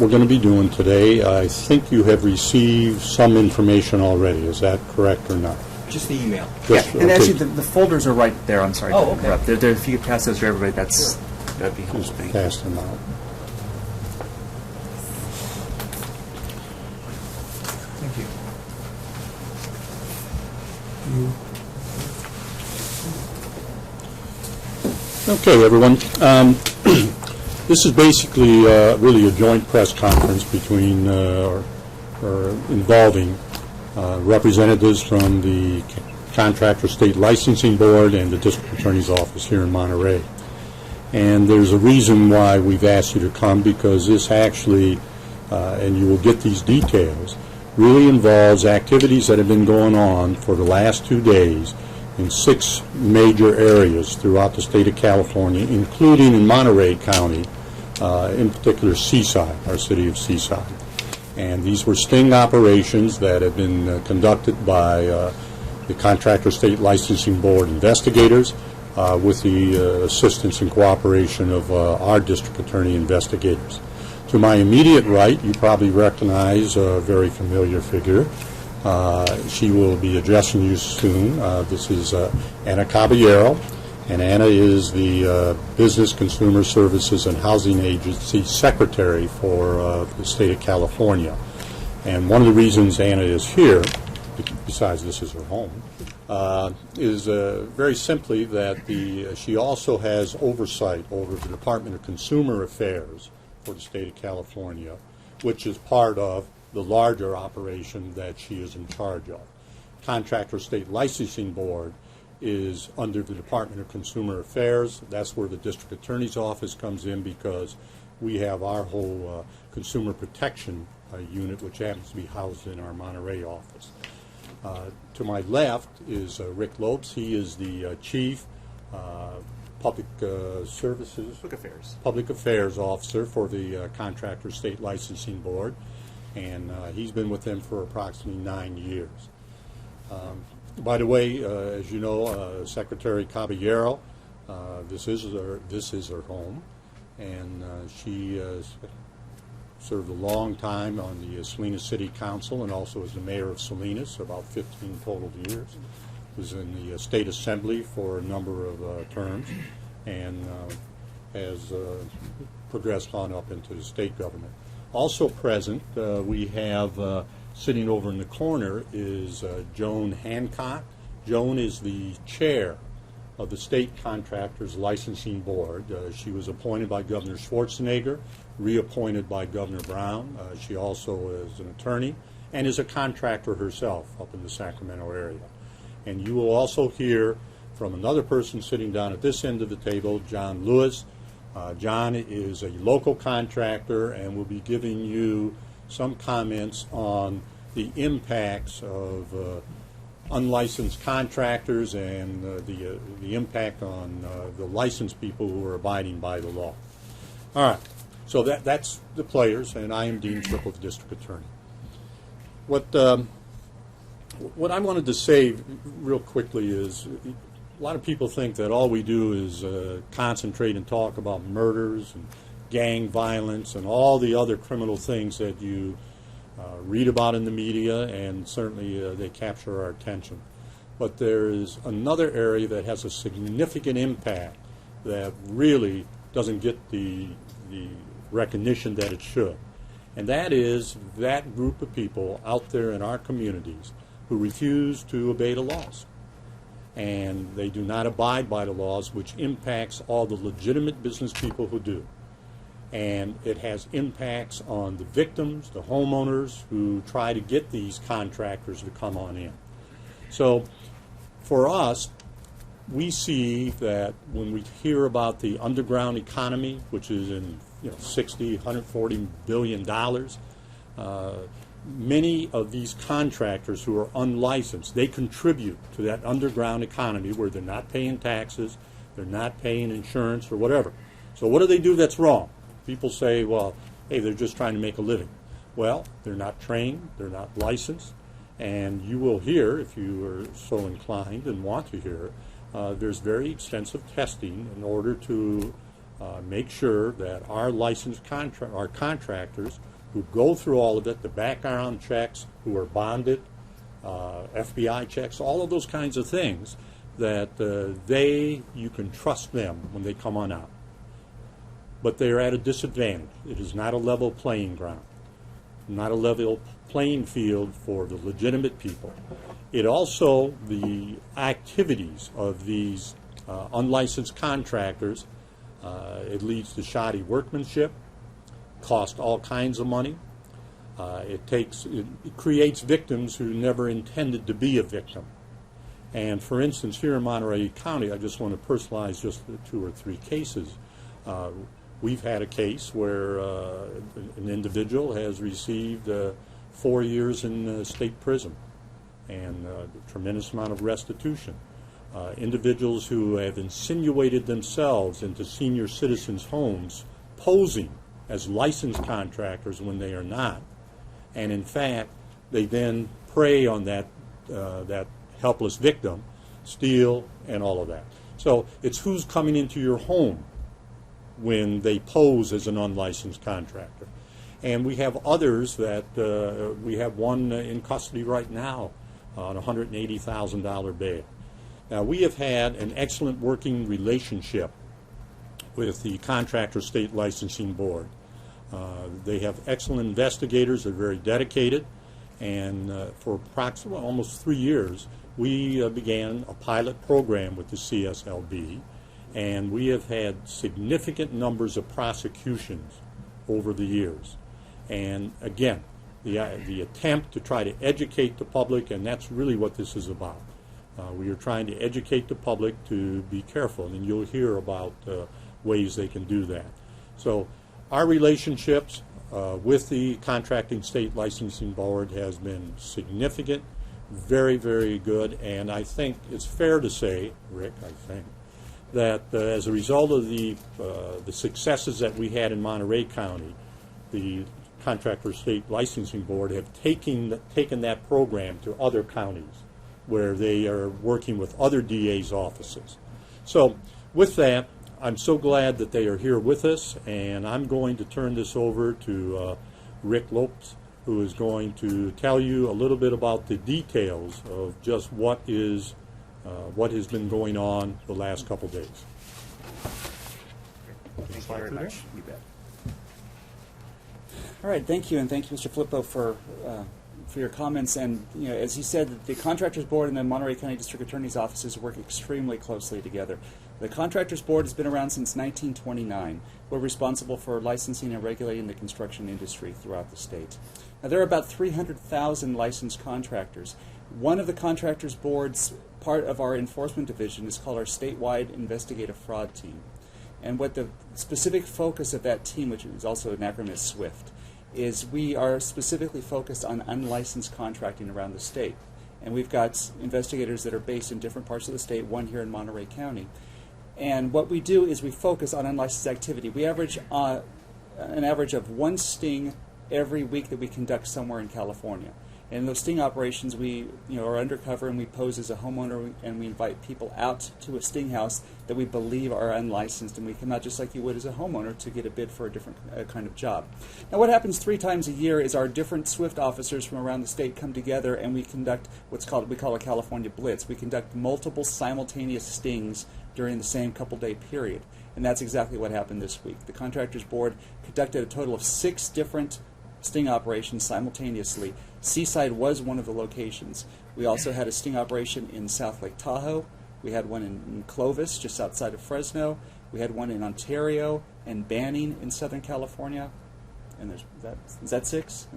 we're going to be doing today. I think you have received some information already. Is that correct or not? Just the email. Just, And okay. actually, the folders are right there. I'm sorry Oh, to interrupt. If you could pass those to everybody, that'd be helpful. Just pass them out. Thank you. Okay, everyone. This is basically really a joint press conference between or involving representatives from the Contractor State Licensing Board and the District Attorney's Office here in Monterey. And there's a reason why we've asked you to come, because this actually, and you will get these details, really involves activities that have been going on for the last 2 days in 6 major areas throughout the state of California, including in Monterey County, in particular Seaside, our city of Seaside. And these were sting operations that have been conducted by the Contractor State Licensing Board investigators with the assistance and cooperation of our district attorney investigators. To my immediate right, you probably recognize a very familiar figure. She will be addressing you soon. This is Anna Caballero, and Anna is the Business, Consumer Services, and Housing Agency Secretary for the state of California. And one of the reasons Anna is here, besides this is her home, is very simply that she also has oversight over the Department of Consumer Affairs for the state of California, which is part of the larger operation that she is in charge of. Contractor State Licensing Board is under the Department of Consumer Affairs. That's where the District Attorney's Office comes in, because we have our whole consumer protection unit, which happens to be housed in our Monterey office. To my left is Rick Lopes. He is the Chief Public Affairs Officer for the Contractor State Licensing Board, and he's been with them for approximately 9 years. By the way, as you know, Secretary Caballero, this is her home, and she served a long time on the Salinas City Council and also as the mayor of Salinas, about 15 total years. Was in the State Assembly for a number of terms, and has progressed on up into the state government. Also present, we have sitting over in the corner is Joan Hancock. Joan is the chair of the State Contractors Licensing Board. She was appointed by Governor Schwarzenegger, reappointed by Governor Brown. She also is an attorney and is a contractor herself up in the Sacramento area. And you will also hear from another person sitting down at this end of the table, John Lewis. John is a local contractor and will be giving you some comments on the impacts of unlicensed contractors and the impact on the licensed people who are abiding by the law. All right, so that's the players, and I am Dean Triple, the District Attorney. What I wanted to say real quickly is a lot of people think that all we do is concentrate and talk about murders and gang violence and all the other criminal things that you read about in the media, and certainly they capture our attention. But there is another area that has a significant impact that really doesn't get the recognition that it should. And that is that group of people out there in our communities who refuse to obey the laws. And they do not abide by the laws, which impacts all the legitimate business people who do. And it has impacts on the victims, the homeowners who try to get these contractors to come on in. So for us, we see that when we hear about the underground economy, which is in $60, $140 billion, many of these contractors who are unlicensed, they contribute to that underground economy where they're not paying taxes, they're not paying insurance or whatever. So what do they do that's wrong? People say, well, hey, they're just trying to make a living. Well, they're not trained, they're not licensed, and you will hear, if you are so inclined and want to hear, there's very extensive testing in order to make sure that our licensed our contractors who go through all of it, the background checks, who are bonded, FBI checks, all of those kinds of things, that you can trust them when they come on out. But they're at a disadvantage. It is not a level playing ground, not a level playing field for the legitimate people. It also, the activities of these unlicensed contractors, it leads to shoddy workmanship, cost all kinds of money. It creates victims who never intended to be a victim. And for instance, here in Monterey County, I just want to personalize just 2 or 3 cases. We've had a case where an individual has received 4 years in state prison and a tremendous amount of restitution. Individuals who have insinuated themselves into senior citizens' homes, posing as licensed contractors when they are not, and in fact, they then prey on that helpless victim, steal, and all of that. So it's who's coming into your home when they pose as an unlicensed contractor. And we have others that, we have one in custody right now on a $180,000 bail. Now, we have had an excellent working relationship with the Contractor State Licensing Board. They have excellent investigators. They're very dedicated. And for approximately almost 3 years, we began a pilot program with the CSLB. And we have had significant numbers of prosecutions over the years. And again, the attempt to try to educate the public, and that's really what this is about. We are trying to educate the public to be careful, and you'll hear about ways they can do that. So our relationships with the Contracting State Licensing Board has been significant, very, very good, and I think it's fair to say, Rick, I think, that as a result of the successes that we had in Monterey County, the Contractor State Licensing Board have taken that program to other counties where they are working with other DA's offices. So with that, I'm so glad that they are here with us, and I'm going to turn this over to Rick Lopes, who is going to tell you a little bit about the details of just what has been going on the last couple days. Thank you very much. You bet. All right, thank you, and thank you, Mr. Flippo, for your comments. And as he said, the Contractors Board and the Monterey County District Attorney's offices work extremely closely together. The Contractors Board has been around since 1929. We're responsible for licensing and regulating the construction industry throughout the state. Now, there are about 300,000 licensed contractors. One of the Contractors Board's part of our enforcement division is called our statewide investigative fraud team. And what the specific focus of that team, which is also an acronym, is SWIFT, is we are specifically focused on unlicensed contracting around the state. And we've got investigators that are based in different parts of the state, one here in Monterey County. And what we do is we focus on unlicensed activity. We average an average of 1 sting every week that we conduct somewhere in California. And in those sting operations, we are undercover and we pose as a homeowner, and we invite people out to a sting house that we believe are unlicensed, and we come out just like you would as a homeowner to get a bid for a different kind of job. Now, what happens 3 times a year is our different SWIFT officers from around the state come together, and we conduct we call a California Blitz. We conduct multiple simultaneous stings during the same couple-day period, and that's exactly what happened this week. The Contractors Board conducted a total of 6 different sting operations simultaneously. Seaside was one of the locations. We also had a sting operation in South Lake Tahoe. We had one in Clovis, just outside of Fresno. We had one in Ontario and Banning in Southern California. And is that 6?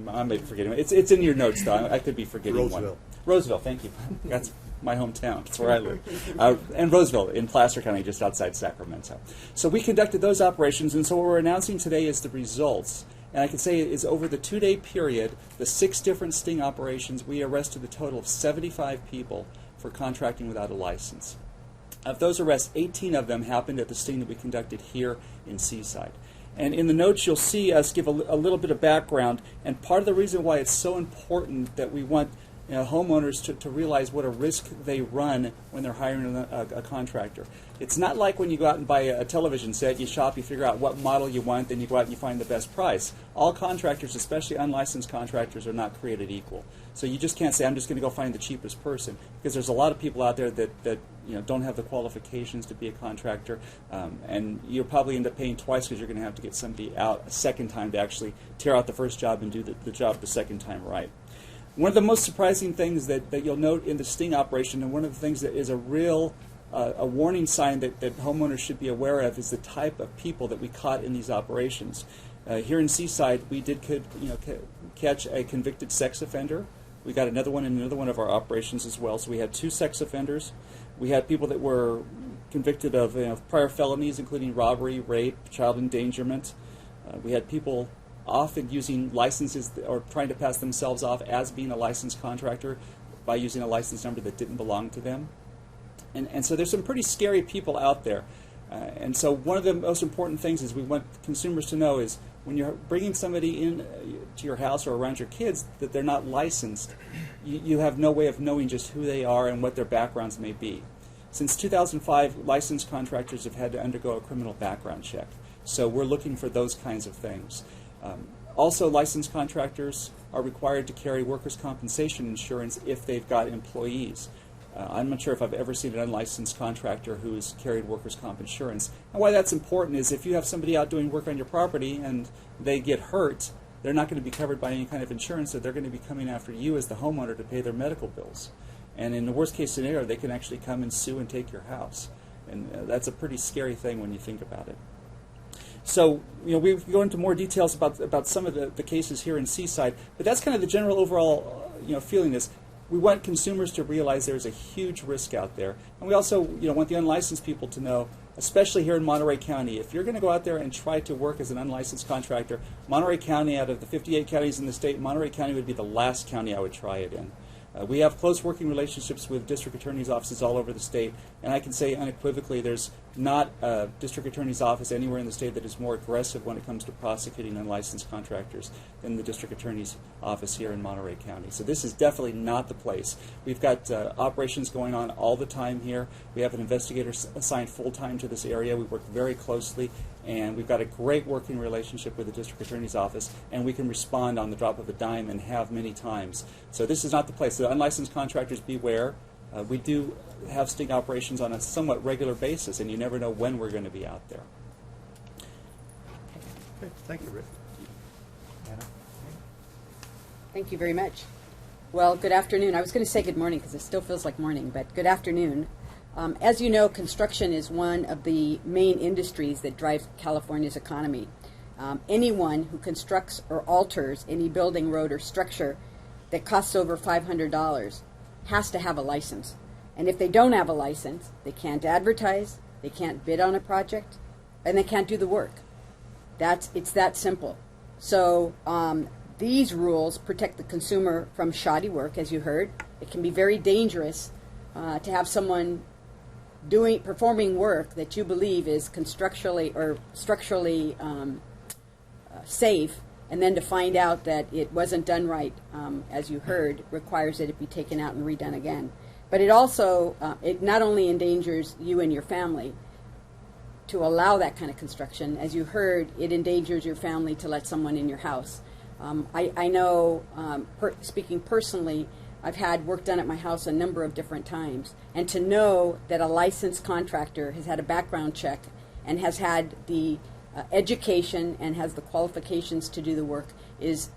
I may be forgetting. It's in your notes, though. I could be forgetting Roseville. one. Roseville, thank you. That's my hometown. That's where I live. And Roseville in Placer County, just outside Sacramento. So we conducted those operations, and so what we're announcing today is the results. And I can say is over the 2-day period, the 6 different sting operations, we arrested a total of 75 people for contracting without a license. Of those arrests, 18 of them happened at the sting that we conducted here in Seaside. And in the notes, you'll see us give a little bit of background. And part of the reason why it's so important that we want homeowners to realize what a risk they run when they're hiring a contractor. It's not like when you go out and buy a television set, you shop, you figure out what model you want, then you go out and you find the best price. All contractors, especially unlicensed contractors, are not created equal. So you just can't say, I'm just going to go find the cheapest person, because there's a lot of people out there that don't have the qualifications to be a contractor, and you'll probably end up paying twice because you're going to have to get somebody out a second time to actually tear out the first job and do the job the second time right. One of the most surprising things that you'll note in the sting operation, and one of the things that is a real a warning sign that homeowners should be aware of, is the type of people that we caught in these operations. Here in Seaside, we did catch a convicted sex offender. We got another one in another one of our operations as well. So we had 2 sex offenders. We had people that were convicted of prior felonies, including robbery, rape, child endangerment. We had people often using licenses or trying to pass themselves off as being a licensed contractor by using a license number that didn't belong to them. And so there's some pretty scary people out there. And so one of the most important things is we want consumers to know is when you're bringing somebody in to your house or around your kids that they're not licensed, you have no way of knowing just who they are and what their backgrounds may be. Since 2005, licensed contractors have had to undergo a criminal background check. So we're looking for those kinds of things. Also, licensed contractors are required to carry workers' compensation insurance if they've got employees. I'm not sure if I've ever seen an unlicensed contractor who has carried workers' comp insurance. And why that's important is if you have somebody out doing work on your property and they get hurt, they're not going to be covered by any kind of insurance, so they're going to be coming after you as the homeowner to pay their medical bills. And in the worst case scenario, they can actually come and sue and take your house. And that's a pretty scary thing when you think about it. So, we go into more details about some of the cases here in Seaside, but that's kind of the general overall, feeling is we want consumers to realize there's a huge risk out there. And we also, want the unlicensed people to know, especially here in Monterey County, if you're going to go out there and try to work as an unlicensed contractor, Monterey County, out of the 58 counties in the state, Monterey County would be the last county I would try it in. We have close working relationships with district attorneys' offices all over the state, and I can say unequivocally there's not a district attorney's office anywhere in the state that is more aggressive when it comes to prosecuting unlicensed contractors than the district attorney's office here in Monterey County. So this is definitely not the place. We've got operations going on all the time here. We have an investigator assigned full-time to this area. We work very closely, and we've got a great working relationship with the district attorney's office, and we can respond on the drop of a dime and have many times. So this is not the place. The unlicensed contractors, beware. We do have sting operations on a somewhat regular basis, and you never know when we're going to be out there. Okay, thank you, Rick. Anna? Thank you very much. Well, good afternoon. I was going to say good morning because it still feels like morning, but good afternoon. As you know, construction is one of the main industries that drives California's economy. Anyone who constructs or alters any building, road, or structure that costs over $500 has to have a license. And if they don't have a license, they can't advertise, they can't bid on a project, and they can't do the work. It's that simple. So these rules protect the consumer from shoddy work, as you heard. It can be very dangerous to have someone performing work that you believe is structurally safe, and then to find out that it wasn't done right, as you heard, requires that it be taken out and redone again. But it also, it not only endangers you and your family to allow that kind of construction, as you heard, it endangers your family to let someone in your house. I know, speaking personally, I've had work done at my house a number of different times, and to know that a licensed contractor has had a background check and has had the education and has the qualifications to do the work is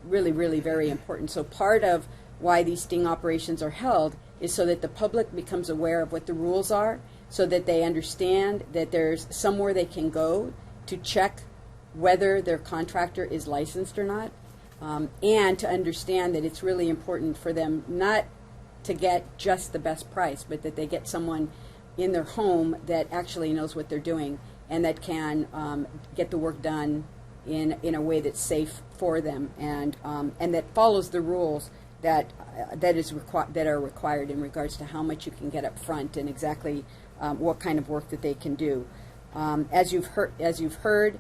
really, really very important. So part of why these sting operations are held is so that the public becomes aware of what the rules are, so that they understand that there's somewhere they can go to check whether their contractor is licensed or not, and to understand that it's really important for them not to get just the best price, but that they get someone in their home that actually knows what they're doing and that can get the work done in a way that's safe for them and that follows the rules that are required in regards to how much you can get up front and exactly what kind of work that they can do. As you've heard,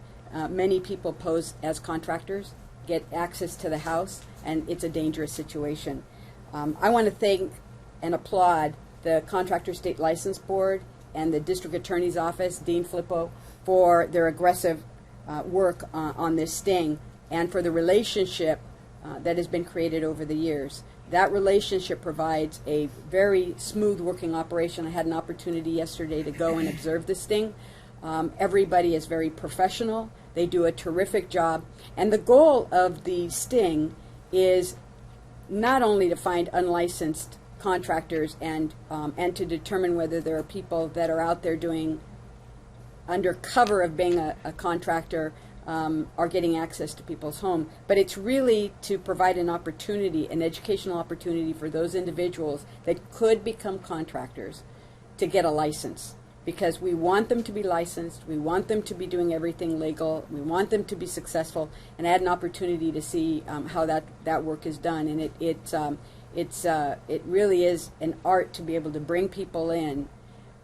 many people pose as contractors, get access to the house, and it's a dangerous situation. I want to thank and applaud the Contractor State License Board and the District Attorney's Office, Dean Flippo, for their aggressive work on this sting and for the relationship that has been created over the years. That relationship provides a very smooth working operation. I had an opportunity yesterday to go and observe the sting. Everybody is very professional. They do a terrific job. And the goal of the sting is not only to find unlicensed contractors and to determine whether there are people that are out there doing under cover of being a contractor are getting access to people's home, but it's really to provide an opportunity, an educational opportunity for those individuals that could become contractors to get a license, because we want them to be licensed, we want them to be doing everything legal, we want them to be successful, and I had an opportunity to see how that work is done, and it really is an art to be able to bring people in,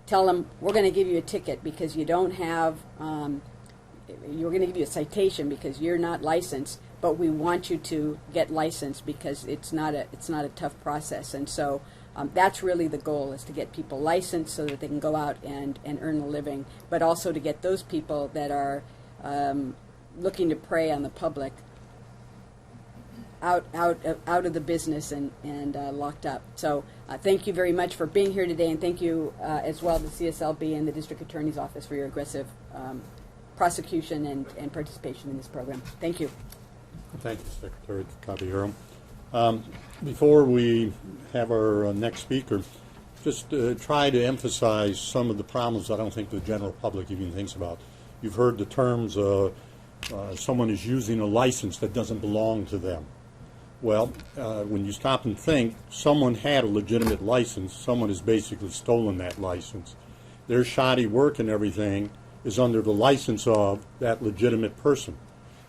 tell them we're going to give you a ticket because you don't have you're going to give you a citation because you're not licensed, but we want you to get licensed because it's not a tough process. And so that's really the goal, is to get people licensed so that they can go out and earn a living, but also to get those people that are looking to prey on the public out of the business and locked up. So thank you very much for being here today, and thank you as well to CSLB and the District Attorney's Office for your aggressive prosecution and participation in this program. Thank you. Thank you, Secretary Caballero. Before we have our next speaker, just try to emphasize some of the problems I don't think the general public even thinks about. You've heard the terms, someone is using a license that doesn't belong to them. Well, when you stop and think, someone had a legitimate license, someone has basically stolen that license. Their shoddy work and everything is under the license of that legitimate person.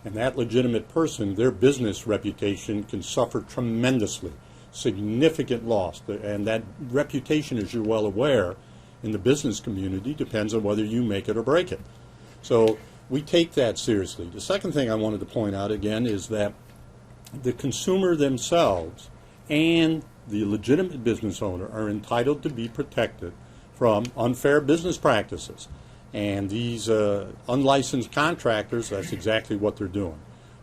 And that legitimate person, their business reputation can suffer tremendously, significant loss. And that reputation, as you're well aware, in the business community depends on whether you make it or break it. So we take that seriously. The second thing I wanted to point out again is that the consumer themselves and the legitimate business owner are entitled to be protected from unfair business practices. And these unlicensed contractors, that's exactly what they're doing.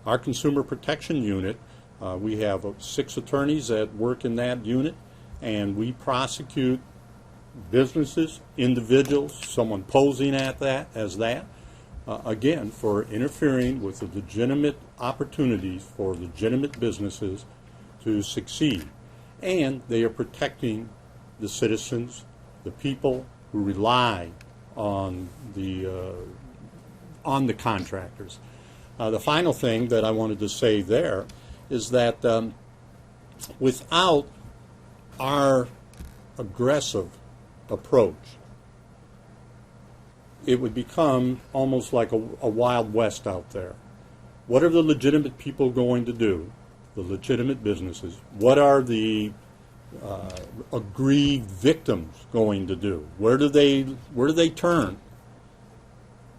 Our Consumer Protection Unit, we have 6 attorneys that work in that unit, and we prosecute businesses, individuals, someone posing at that as that, again, for interfering with the legitimate opportunities for legitimate businesses to succeed. And they are protecting the citizens, the people who rely on the contractors. The final thing that I wanted to say there is that without our aggressive approach, it would become almost like a Wild West out there. What are the legitimate people going to do? The legitimate businesses. What are the aggrieved victims going to do? Where do they turn?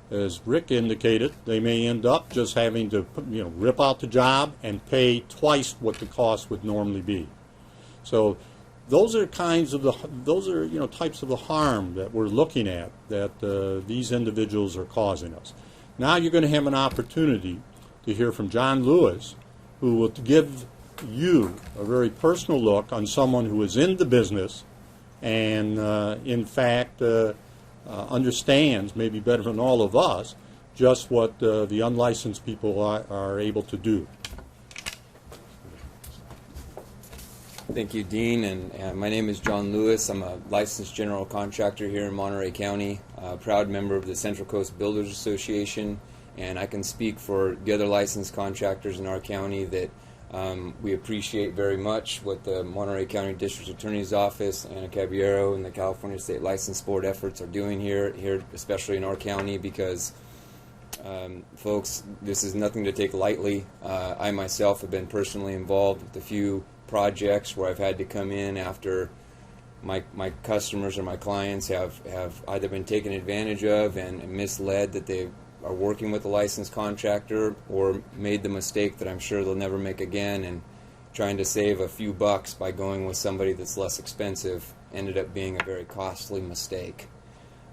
As Rick indicated, they may end up just having to rip out the job and pay twice what the cost would normally be. So those are types of the harm that we're looking at that these individuals are causing us. Now you're going to have an opportunity to hear from John Lewis, who will give you a very personal look on someone who is in the business and in fact understands, maybe better than all of us, just what the unlicensed people are able to do. Thank you, Dean, and my name is John Lewis. I'm a licensed general contractor here in Monterey County, a proud member of the Central Coast Builders Association, and I can speak for the other licensed contractors in our county that we appreciate very much what the Monterey County District Attorney's Office, Anna Caballero, and the California State License Board efforts are doing here especially in our county, because folks, this is nothing to take lightly. I myself have been personally involved with a few projects where I've had to come in after my customers or my clients have either been taken advantage of and misled that they are working with a licensed contractor, or made the mistake that I'm sure they'll never make again, trying to save a few bucks by going with somebody that's less expensive ended up being a very costly mistake.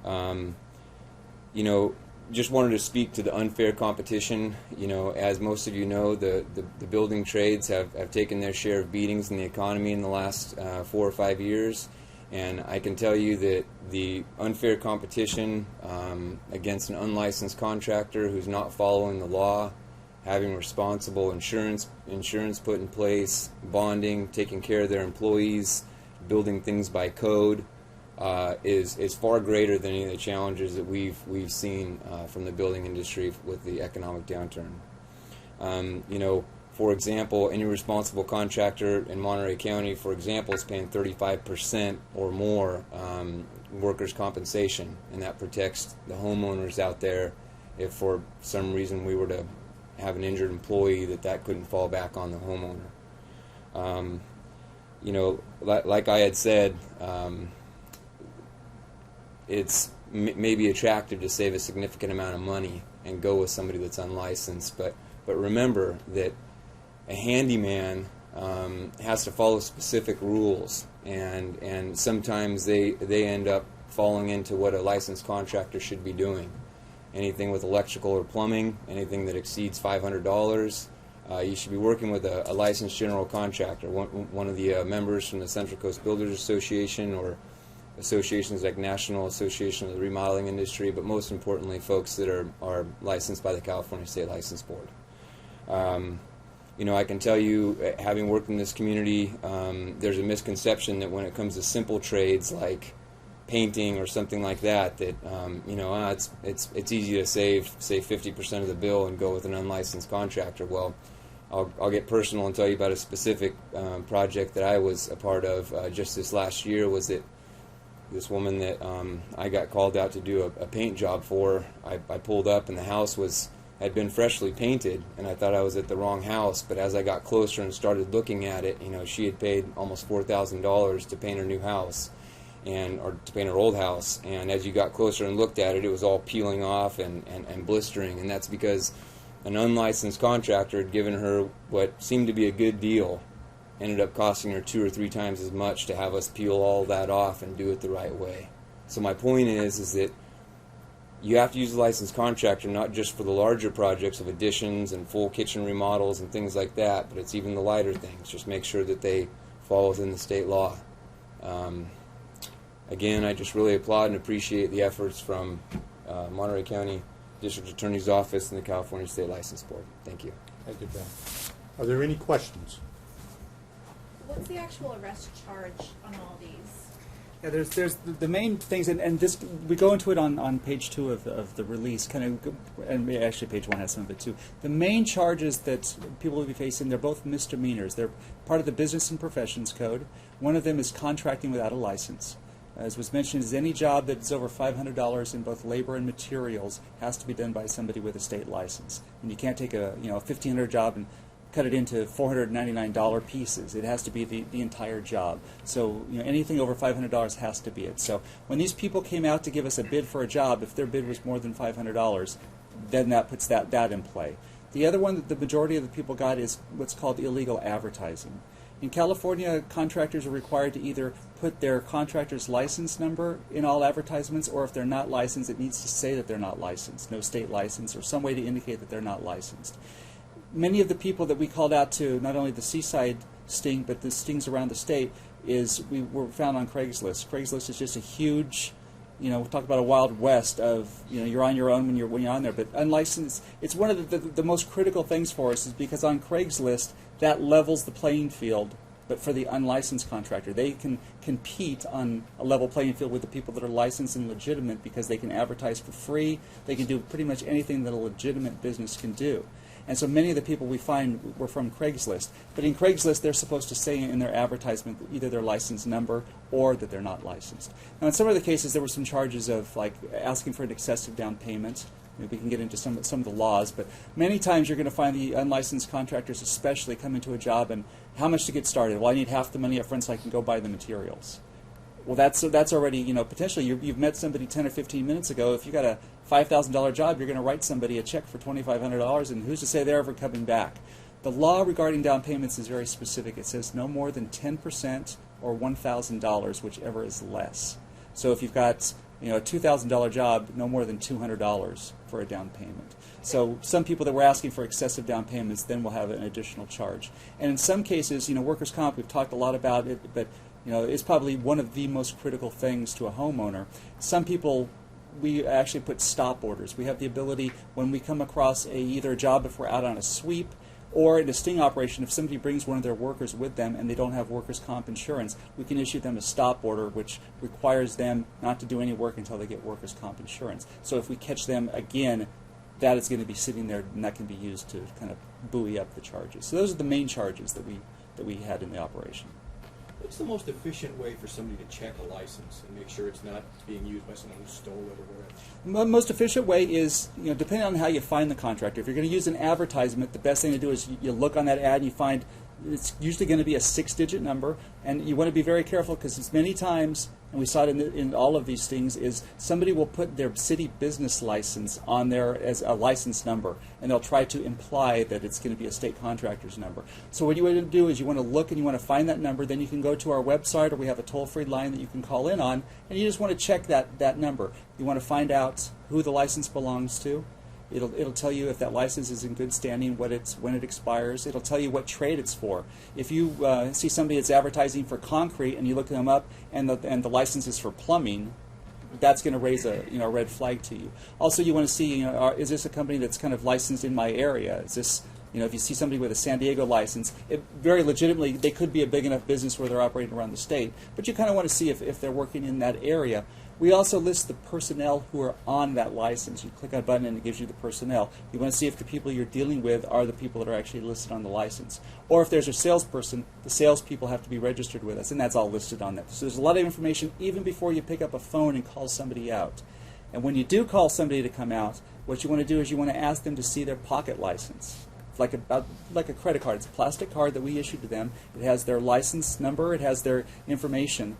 You know, just wanted to speak to the unfair competition. You know, as most of you know, the building trades have taken their share of beatings in the economy in the last 4 or 5 years. And I can tell you that the unfair competition against an unlicensed contractor who's not following the law, having responsible insurance put in place, bonding, taking care of their employees, building things by code, is far greater than any of the challenges that we've seen from the building industry with the economic downturn. You know, for example, any responsible contractor in Monterey County, for example, is paying 35% or more workers' compensation, and that protects the homeowners out there if for some reason we were to have an injured employee, that couldn't fall back on the homeowner. You know, like I had said, it's maybe attractive to save a significant amount of money and go with somebody that's unlicensed, but remember that a handyman has to follow specific rules, and sometimes they end up falling into what a licensed contractor should be doing. Anything with electrical or plumbing, anything that exceeds $500, you should be working with a licensed general contractor, one of the members from the Central Coast Builders Association, or associations like National Association of the Remodeling Industry, but most importantly, folks that are licensed by the California State License Board. You know, I can tell you, having worked in this community, there's a misconception that when it comes to simple trades like painting or something like that, you know, it's easy to save, say, 50% of the bill and go with an unlicensed contractor. Well, I'll get personal and tell you about a specific project that I was a part of just this last year. Was that this woman that I got called out to do a paint job for. I pulled up and the house had been freshly painted, and I thought I was at the wrong house, but as I got closer and started looking at it, you know, she had paid almost $4,000 to paint her new house, or to paint her old house, and as you got closer and looked at it, it was all peeling off and blistering, and that's because an unlicensed contractor had given her what seemed to be a good deal, ended up costing her 2 or 3 times as much to have us peel all that off and do it the right way. So my point is that you have to use a licensed contractor not just for the larger projects of additions and full kitchen remodels and things like that, but it's even the lighter things. Just make sure that they fall within the state law. Again, I just really applaud and appreciate the efforts from Monterey County District Attorney's Office and the California State License Board. Thank you. Thank you, Ben. Are there any questions? What's the actual arrest charge on all these? Yeah, there's the main things, and this we go into it on page 2 of the release, kind of, and actually page 1 has some of it too. The main charges that people will be facing, they're both misdemeanors. They're part of the Business and Professions Code. One of them is contracting without a license. As was mentioned, is any job that is over $500 in both labor and materials has to be done by somebody with a state license. And you can't take a $1,500 job and cut it into $499 pieces. It has to be the entire job. So anything over $500 has to be it. So when these people came out to give us a bid for a job, if their bid was more than $500, then that puts that in play. The other one that the majority of the people got is what's called illegal advertising. In California, contractors are required to either put their contractor's license number in all advertisements, or if they're not licensed, it needs to say that they're not licensed, no state license, or some way to indicate that they're not licensed. Many of the people that we called out to, not only the Seaside sting, but the stings around the state, we were found on Craigslist. Craigslist is just a huge, we'll talk about a wild west of, you're on your own when you're on there, but unlicensed, it's one of the most critical things for us, is because on Craigslist, that levels the playing field, but for the unlicensed contractor. They can compete on a level playing field with the people that are licensed and legitimate, because they can advertise for free. They can do pretty much anything that a legitimate business can do. And so many of the people we find were from Craigslist. But in Craigslist, they're supposed to say in their advertisement either their license number or that they're not licensed. Now, in some of the cases, there were some charges of like asking for an excessive down payment. We can get into some of the laws, but many times you're going to find the unlicensed contractors especially come into a job and how much to get started? Well, I need half the money up front so I can go buy the materials. Well, that's already, potentially you've met somebody 10 or 15 minutes ago. If you got a $5,000 job, you're going to write somebody a check for $2,500, and who's to say they're ever coming back? The law regarding down payments is very specific. It says no more than 10% or $1,000, whichever is less. So if you've got a $2,000 job, no more than $200 for a down payment. So some people that were asking for excessive down payments then will have an additional charge. And in some cases, workers' comp, we've talked a lot about it, but it's probably one of the most critical things to a homeowner. Some people, we actually put stop orders. We have the ability, when we come across either a job if we're out on a sweep, or in a sting operation, if somebody brings one of their workers with them and they don't have workers' comp insurance, we can issue them a stop order, which requires them not to do any work until they get workers' comp insurance. So if we catch them again, that is going to be sitting there, and that can be used to kind of buoy up the charges. So those are the main charges that we had in the operation. What's the most efficient way for somebody to check a license and make sure it's not being used by someone who stole it or whatever? The most efficient way is, depending on how you find the contractor. If you're going to use an advertisement, the best thing to do is you look on that ad and you find it's usually going to be a 6-digit number, and you want to be very careful because many times, and we saw it in all of these things, is somebody will put their city business license on there as a license number, and they'll try to imply that it's going to be a state contractor's number. So what you want to do is you want to look and you want to find that number, then you can go to our website, or we have a toll-free line that you can call in on, and you just want to check that number. You want to find out who the license belongs to. It'll tell you if that license is in good standing, when it expires. It'll tell you what trade it's for. If you see somebody that's advertising for concrete and you look them up and the license is for plumbing, that's going to raise a red flag to you. Also, you want to see is this a company that's kind of licensed in my area? Is this if you see somebody with a San Diego license, very legitimately they could be a big enough business where they're operating around the state. But you kind of want to see if they're working in that area. We also list the personnel who are on that license. You click on a button and it gives you the personnel. You want to see if the people you're dealing with are the people that are actually listed on the license. Or if there's a salesperson, the salespeople have to be registered with us, and that's all listed on that. So there's a lot of information even before you pick up a phone and call somebody out. And when you do call somebody to come out, what you want to do is you want to ask them to see their pocket license. Like a credit card. It's a plastic card that we issue to them. It has their license number. It has their information.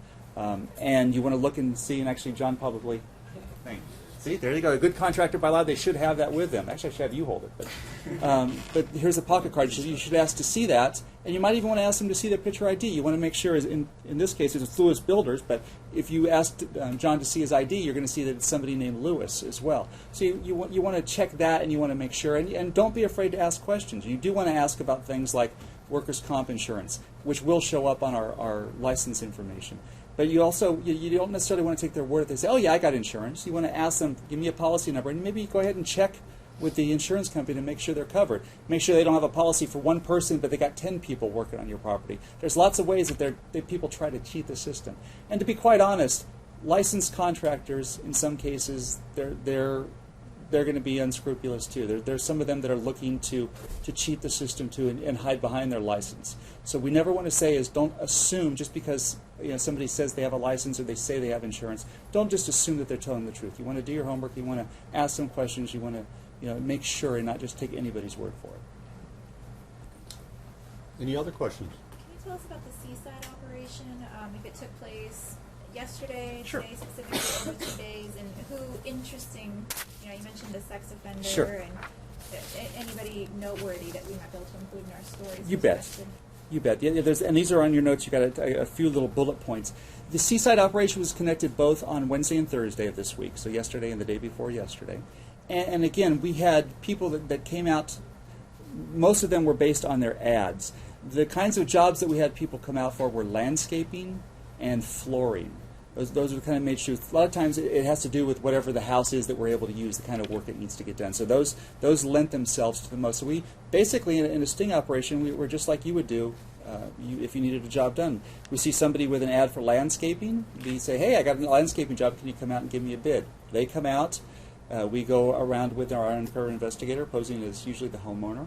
And you want to look and see, and actually John probably, see, there you go, a good contractor by law, they should have that with them. Actually, I should have you hold it. But here's a pocket card. You should ask to see that, and you might even want to ask them to see their picture ID. You want to make sure, in this case, it's Lewis Builders, but if you asked John to see his ID, you're going to see that it's somebody named Lewis as well. So you want to check that, and you want to make sure, and don't be afraid to ask questions. You do want to ask about things like workers' comp insurance, which will show up on our license information. But you also, you don't necessarily want to take their word if they say, oh yeah, I got insurance. You want to ask them, give me a policy number, and maybe go ahead and check with the insurance company to make sure they're covered. Make sure they don't have a policy for one person, but they got 10 people working on your property. There's lots of ways that people try to cheat the system. And to be quite honest, licensed contractors, in some cases, they're going to be unscrupulous too. There's some of them that are looking to cheat the system too and hide behind their license. So we never want to say is don't assume just because somebody says they have a license or they say they have insurance. Don't just assume that they're telling the truth. You want to do your homework. You want to ask them questions. You want to make sure and not just take anybody's word for it. Any other questions? Can you tell us about the Seaside operation? If it took place yesterday, Sure. today, specifically over 2 days, and who interesting? You mentioned the sex offender Sure. and anybody noteworthy that we might be able to include in our stories. You bet. You bet. Yeah, and these are on your notes. You got a few little bullet points. The Seaside operation was connected both on Wednesday and Thursday of this week, so yesterday and the day before yesterday. And again, we had people that came out. Most of them were based on their ads. The kinds of jobs that we had people come out for were landscaping and flooring. Those are kind of made sure. A lot of times it has to do with whatever the house is that we're able to use, the kind of work that needs to get done. So those lent themselves to the most. So we basically, in a sting operation, we're just like you would do if you needed a job done. We see somebody with an ad for landscaping. We say, hey, I got a landscaping job. Can you come out and give me a bid? They come out. We go around with our undercover investigator, posing as usually the homeowner.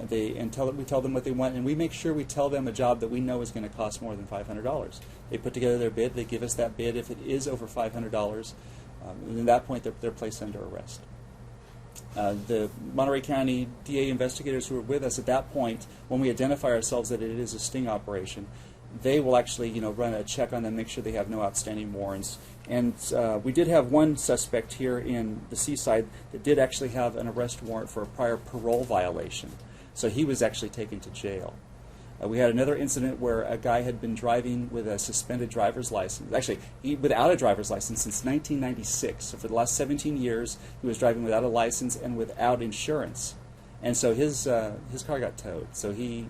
We tell them what they want, and we make sure we tell them a job that we know is going to cost more than $500. They put together their bid. They give us that bid. If it is over $500, at that point they're placed under arrest. The Monterey County DA investigators who are with us at that point, when we identify ourselves that it is a sting operation, they will actually run a check on them, make sure they have no outstanding warrants. And we did have one suspect here in the Seaside that did actually have an arrest warrant for a prior parole violation. So he was actually taken to jail. We had another incident where a guy had been driving with a suspended driver's license. Actually, without a driver's license since 1996. So for the last 17 years, he was driving without a license and without insurance. And so his car got towed. So he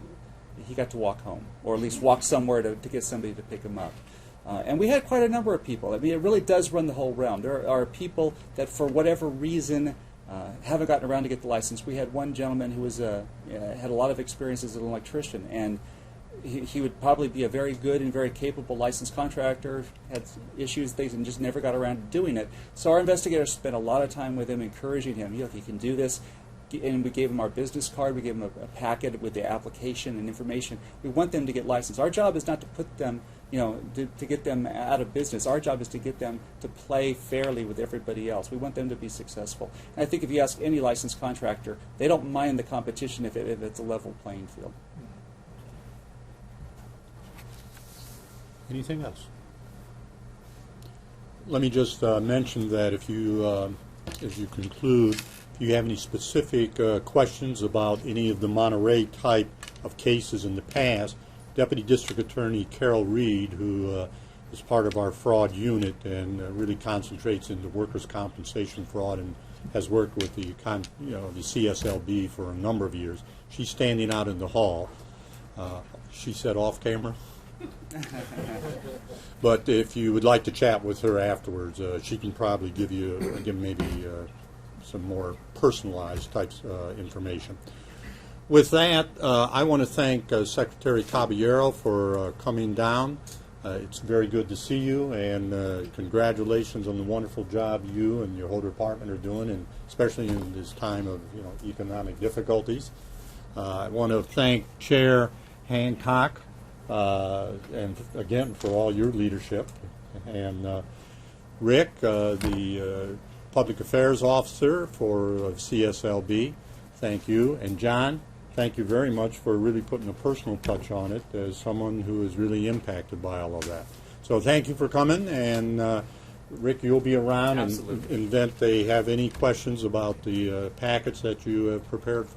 got to walk home, or at least walk somewhere to get somebody to pick him up. And we had quite a number of people. I mean, it really does run the whole realm. There are people that, for whatever reason, haven't gotten around to get the license. We had one gentleman who was had a lot of experience as an electrician, and he would probably be a very good and very capable licensed contractor, had issues, things, and just never got around to doing it. So our investigators spent a lot of time with him, encouraging him, look, you can do this. And we gave him our business card, we gave him a packet with the application and information. We want them to get licensed. Our job is not to put them, to get them out of business. Our job is to get them to play fairly with everybody else. We want them to be successful. And I think if you ask any licensed contractor, they don't mind the competition if it's a level playing field. Anything else? Let me just mention that if you, as you conclude, if you have any specific questions about any of the Monterey type of cases in the past, Deputy District Attorney Carol Reed, who is part of our fraud unit and really concentrates in the workers' compensation fraud and has worked with the CSLB for a number of years. She's standing out in the hall. She said off camera. But if you would like to chat with her afterwards, she can probably give maybe some more personalized types information. With that, I want to thank Secretary Caballero for coming down. It's very good to see you, and congratulations on the wonderful job you and your whole department are doing, and especially in this time of economic difficulties. I want to thank Chair Hancock, and again for all your leadership, and Rick, the Public Affairs Officer for CSLB, thank you, and John, thank you very much for really putting a personal touch on it as someone who is really impacted by all of that. So thank you for coming, and Rick, you'll be around in the event they have any questions about the packets that you have prepared for.